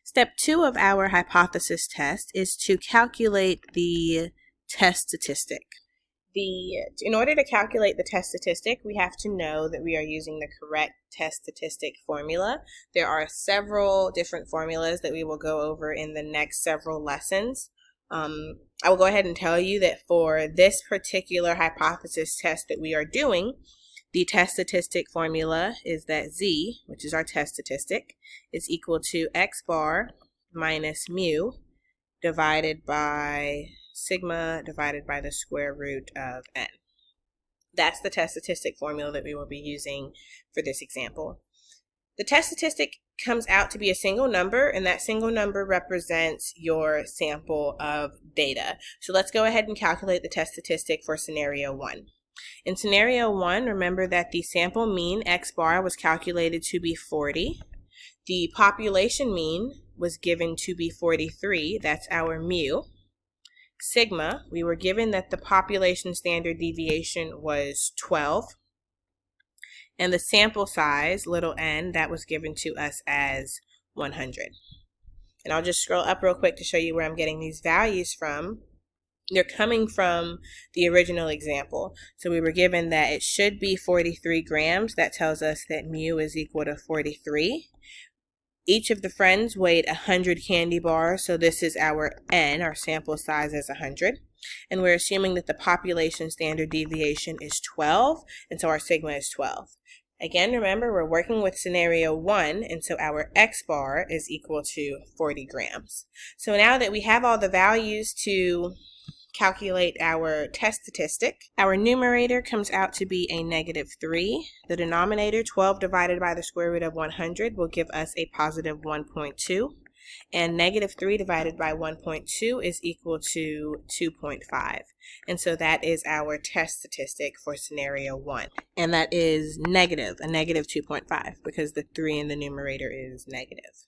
Step 2 of our hypothesis test is to calculate the test statistic. In order to calculate the test statistic, we have to know that we are using the correct test statistic formula. There are several different formulas that we will go over in the next several lessons. I will go ahead and tell you that for this particular hypothesis test that we are doing, the test statistic formula is that Z, which is our test statistic, is equal to X bar minus mu divided by sigma divided by the square root of n. That's the test statistic formula that we will be using for this example. The test statistic comes out to be a single number, and that single number represents your sample of data. So let's go ahead and calculate the test statistic for scenario 1. In scenario 1, remember that the sample mean X bar was calculated to be 40. The population mean was given to be 43. That's our mu. Sigma, we were given that the population standard deviation was 12. And the sample size, little n, that was given to us as 100. And I'll just scroll up real quick to show you where I'm getting these values from. They're coming from the original example. So we were given that it should be 43 grams. That tells us that mu is equal to 43. Each of the friends weighed 100 candy bars, so this is our n, our sample size is 100. And we're assuming that the population standard deviation is 12, and so our sigma is 12. Again, remember, we're working with scenario 1, and so our X bar is equal to 40 grams. So now that we have all the values to calculate our test statistic, our numerator comes out to be a -3. The denominator, 12 divided by the square root of 100, will give us a positive 1.2. And -3 divided by 1.2 is equal to 2.5. And so that is our test statistic for scenario 1. And that is negative, a -2.5, because the 3 in the numerator is negative.